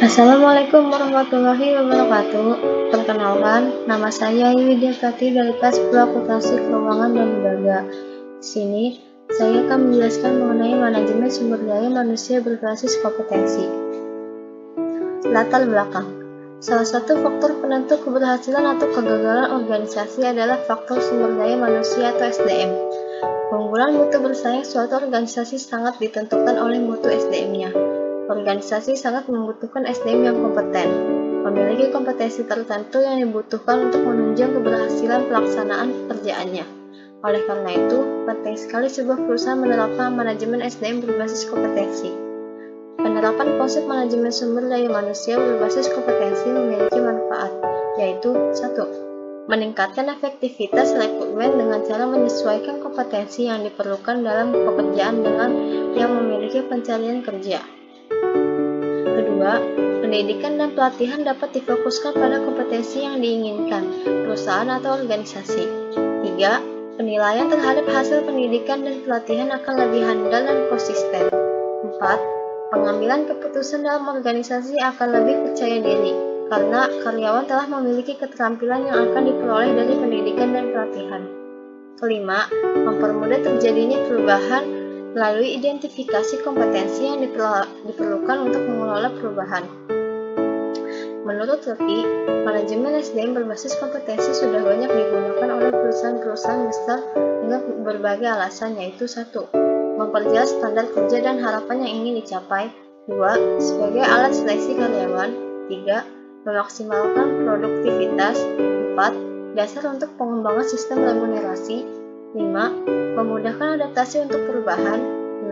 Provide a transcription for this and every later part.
Assalamualaikum warahmatullahi wabarakatuh. Perkenalkan, nama saya Widya Prati dari kelas 10 Akuntansi Keuangan dan Lembaga. Di sini, saya akan menjelaskan mengenai manajemen sumber daya manusia berbasis kompetensi. Latar belakang. Salah satu faktor penentu keberhasilan atau kegagalan organisasi adalah faktor sumber daya manusia atau SDM. Keunggulan mutu bersaing suatu organisasi sangat ditentukan oleh mutu SDM-nya. Organisasi sangat membutuhkan SDM yang kompeten, memiliki kompetensi tertentu yang dibutuhkan untuk menunjang keberhasilan pelaksanaan pekerjaannya. Oleh karena itu, penting sekali sebuah perusahaan menerapkan manajemen SDM berbasis kompetensi. Penerapan konsep manajemen sumber daya manusia berbasis kompetensi memiliki manfaat, yaitu 1. Meningkatkan efektivitas rekrutmen dengan cara menyesuaikan kompetensi yang diperlukan dalam pekerjaan dengan yang memiliki pencarian kerja. Kedua, pendidikan dan pelatihan dapat difokuskan pada kompetensi yang diinginkan perusahaan atau organisasi. 3. Penilaian terhadap hasil pendidikan dan pelatihan akan lebih handal dan konsisten. 4. Pengambilan keputusan dalam organisasi akan lebih percaya diri, karena karyawan telah memiliki keterampilan yang akan diperoleh dari pendidikan dan pelatihan. Kelima, mempermudah terjadinya perubahan melalui identifikasi kompetensi yang diperlukan untuk mengelola perubahan. Menurut Levy, manajemen SDM berbasis kompetensi sudah banyak digunakan oleh perusahaan-perusahaan besar dengan berbagai alasan, yaitu 1. Memperjelas standar kerja dan harapan yang ingin dicapai. 2. Sebagai alat seleksi karyawan. 3. Memaksimalkan produktivitas. 4. Dasar untuk pengembangan sistem remunerasi. 5. Memudahkan adaptasi untuk perubahan. 6.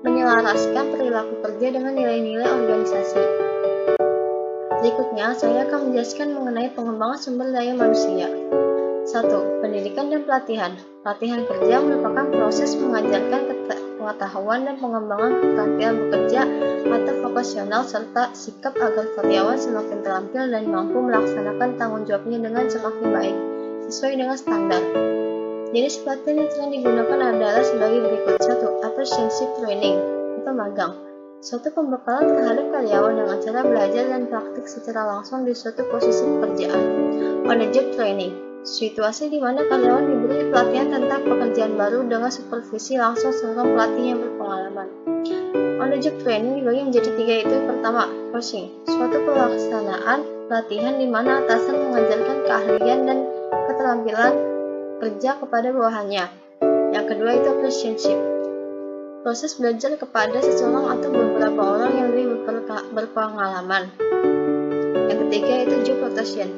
Menyelaraskan perilaku kerja dengan nilai-nilai organisasi. Berikutnya, saya akan menjelaskan mengenai pengembangan sumber daya manusia. 1. Pendidikan dan pelatihan. Pelatihan kerja merupakan proses mengajarkan pengetahuan dan pengembangan keterampilan bekerja atau vokasional serta sikap agar karyawan semakin terampil dan mampu melaksanakan tanggung jawabnya dengan semakin baik, sesuai dengan standar. Jenis pelatihan yang sering digunakan adalah sebagai berikut. 1. Apprenticeship training atau magang. Suatu pembekalan terhadap karyawan dengan cara belajar dan praktik secara langsung di suatu posisi pekerjaan. On-the-job training. Situasi di mana karyawan diberi pelatihan tentang pekerjaan baru dengan supervisi langsung seorang pelatih yang berpengalaman. On-the-job training dibagi menjadi 3, yaitu pertama, coaching. Suatu pelaksanaan pelatihan di mana atasan mengajarkan keahlian dan keterampilan kerja kepada bawahannya. Yang kedua itu apprenticeship. Proses belajar kepada seseorang atau beberapa orang yang lebih berpengalaman. Yang ketiga itu job rotation.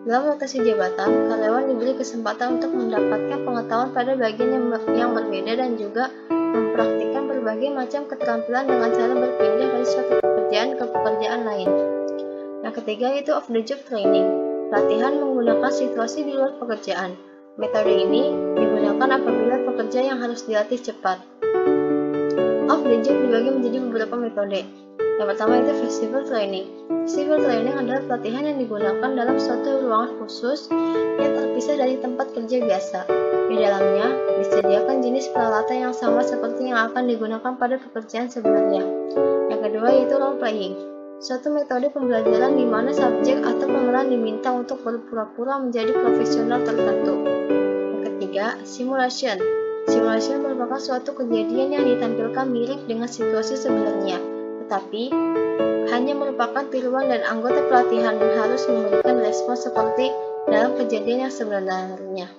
Dalam rotasi jabatan, karyawan diberi kesempatan untuk mendapatkan pengetahuan pada bagian yang berbeda dan juga mempraktikkan berbagai macam keterampilan dengan cara berpindah dari suatu pekerjaan ke pekerjaan lain. Yang ketiga itu off-the-job training. Pelatihan menggunakan situasi di luar pekerjaan. Metode ini digunakan apabila pekerja yang harus dilatih cepat. Off-the-job dibagi menjadi beberapa metode. Yang pertama itu flexible training. Flexible training adalah pelatihan yang digunakan dalam suatu ruangan khusus yang terpisah dari tempat kerja biasa. Di dalamnya disediakan jenis peralatan yang sama seperti yang akan digunakan pada pekerjaan sebenarnya. Yang kedua yaitu role playing. Suatu metode pembelajaran di mana subjek atau pemeran diminta untuk berpura-pura menjadi profesional tertentu. Yang ketiga, simulation. Simulation merupakan suatu kejadian yang ditampilkan mirip dengan situasi sebenarnya, tetapi hanya merupakan tiruan dan anggota pelatihan dan harus memberikan respon seperti dalam kejadian yang sebenarnya.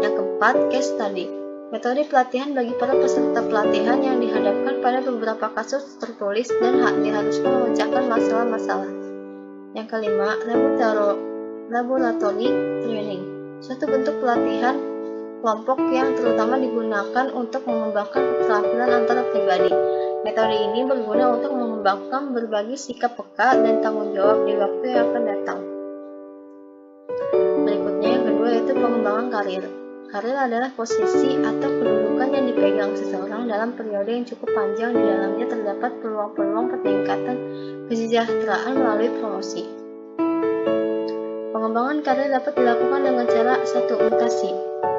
Yang keempat, case study. Metode pelatihan bagi para peserta pelatihan yang dihadapkan pada beberapa kasus tertulis dan diharuskan memecahkan masalah-masalah. Yang kelima, laboratory training. Suatu bentuk pelatihan kelompok yang terutama digunakan untuk mengembangkan keterampilan antara pribadi. Metode ini berguna untuk mengembangkan berbagi sikap peka dan tanggung jawab di waktu yang akan datang. Berikutnya yang kedua yaitu pengembangan karir. Karir adalah posisi atau kedudukan yang dipegang seseorang dalam periode yang cukup panjang. Di dalamnya terdapat peluang-peluang peningkatan kesejahteraan melalui promosi. Pengembangan karir dapat dilakukan dengan cara 1. Mutasi.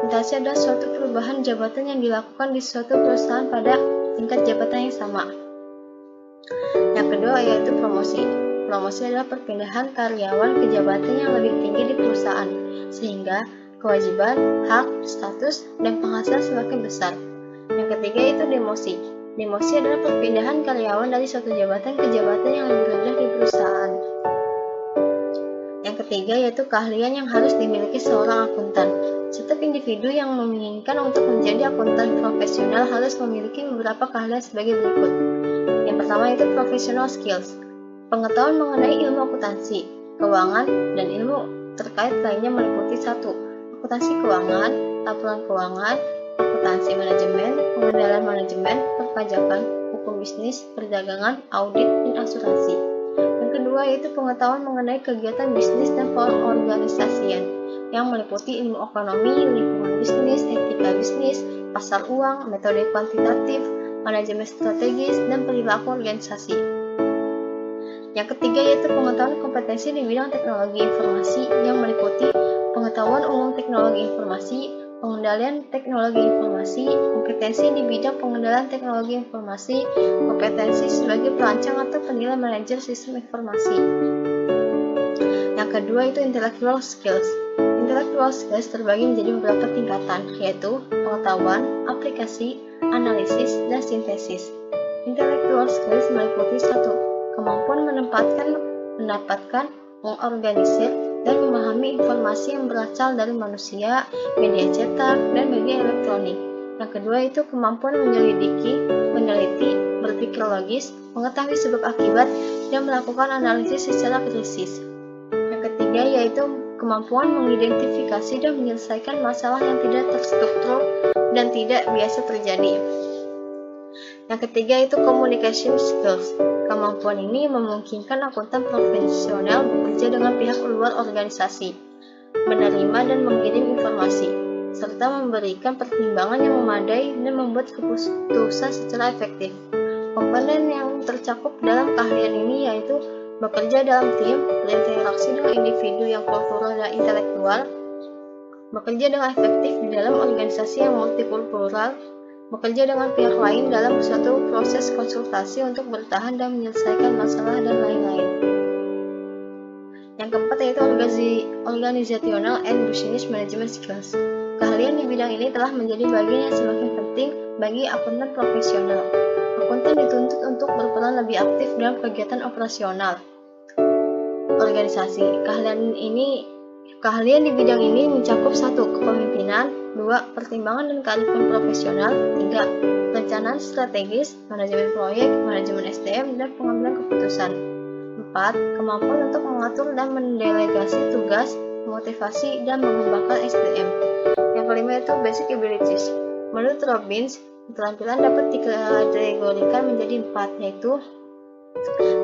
Mutasi adalah suatu perubahan jabatan yang dilakukan di suatu perusahaan pada tingkat jabatan yang sama. Yang kedua kedua yaitu promosi. Promosi adalah perpindahan karyawan ke jabatan yang lebih tinggi di perusahaan, sehingga kewajiban, hak, status, dan penghasilan semakin besar. Yang ketiga yaitu demosi. Demosi adalah perpindahan karyawan dari suatu jabatan ke jabatan yang lebih rendah di perusahaan. Yang ketiga yaitu keahlian yang harus dimiliki seorang akuntan. Setiap individu yang menginginkan untuk menjadi akuntan profesional harus memiliki beberapa keahlian sebagai berikut. Yang pertama yaitu professional skills. Pengetahuan mengenai ilmu akuntansi, keuangan, dan ilmu terkait lainnya meliputi 1. Akuntansi keuangan, laporan keuangan, akuntansi manajemen, pengendalian manajemen, perpajakan, hukum bisnis, perdagangan, audit, dan asuransi. Yang kedua yaitu pengetahuan mengenai kegiatan bisnis dan pengorganisasian yang meliputi ilmu ekonomi, lingkungan bisnis, etika bisnis, pasar uang, metode kuantitatif, manajemen strategis, dan perilaku organisasi. Yang ketiga yaitu pengetahuan kompetensi di bidang teknologi informasi yang meliputi pengetahuan umum teknologi informasi, pengendalian teknologi informasi, kompetensi di bidang pengendalian teknologi informasi, kompetensi sebagai perancang atau penilai manajer sistem informasi. Yang kedua itu intellectual skills. Intellectual skills terbagi menjadi beberapa tingkatan, yaitu pengetahuan, aplikasi, analisis, dan sintesis. Intellectual skills meliputi 1. Kemampuan mendapatkan, mengorganisir, dan memahami informasi yang berasal dari manusia, media cetak, dan media elektronik. Yang kedua itu kemampuan menyelidiki, meneliti, berpikir logis, mengetahui sebab akibat, dan melakukan analisis secara kritis. Yang ketiga yaitu kemampuan mengidentifikasi dan menyelesaikan masalah yang tidak terstruktur dan tidak biasa terjadi. Yang ketiga itu communication skills. Kemampuan ini memungkinkan akuntan profesional bekerja dengan pihak luar organisasi, menerima dan mengirim informasi, serta memberikan pertimbangan yang memadai dan membuat keputusan secara efektif. Komponen yang tercakup dalam keahlian ini yaitu bekerja dalam tim, berinteraksi dengan individu yang kultural dan intelektual, bekerja dengan efektif di dalam organisasi yang multikultural, bekerja dengan pihak lain dalam suatu proses konsultasi untuk bertahan dan menyelesaikan masalah dan lain-lain. Yang keempat yaitu organizational and business management skills. Keahlian di bidang ini telah menjadi bagian yang semakin penting bagi akuntan profesional. Akuntan dituntut untuk berperan lebih aktif dalam kegiatan operasional organisasi. Keahlian di bidang ini mencakup 1. Kepemimpinan, 2. Pertimbangan dan kearifan profesional, 3. Perencanaan strategis, manajemen proyek, manajemen SDM, dan pengambilan keputusan, 4. Kemampuan untuk mengatur dan mendelegasi tugas, memotivasi, dan mengembangkan SDM. Yang kelima itu basic abilities. Menurut Robbins, keterampilan dapat dikategorikan menjadi 4, yaitu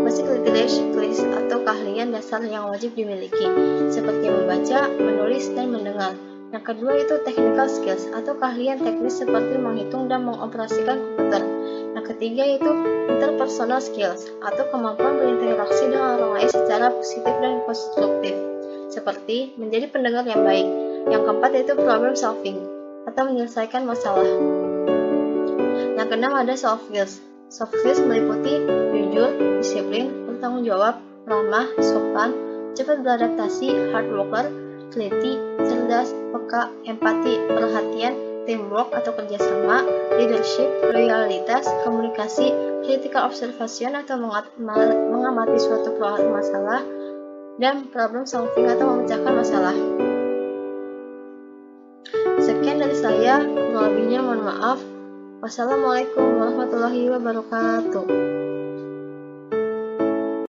basic literacy atau keahlian dasar yang wajib dimiliki, seperti membaca, menulis, dan mendengar. Yang kedua itu technical skills atau keahlian teknis seperti menghitung dan mengoperasikan komputer. Yang ketiga itu interpersonal skills atau kemampuan berinteraksi dengan orang lain secara positif dan konstruktif, seperti menjadi pendengar yang baik. Yang keempat yaitu problem solving atau menyelesaikan masalah. Yang keenam ada soft skills. Soft skills meliputi jujur, disiplin, bertanggung jawab, ramah, sopan, cepat beradaptasi, hard worker, teliti, cerdas, peka, empati, perhatian, teamwork atau kerjasama, leadership, loyalitas, komunikasi, critical observation atau mengamati suatu masalah, dan problem solving atau memecahkan masalah. Sekian dari saya, kurang lebihnya mohon maaf. Wassalamualaikum warahmatullahi wabarakatuh.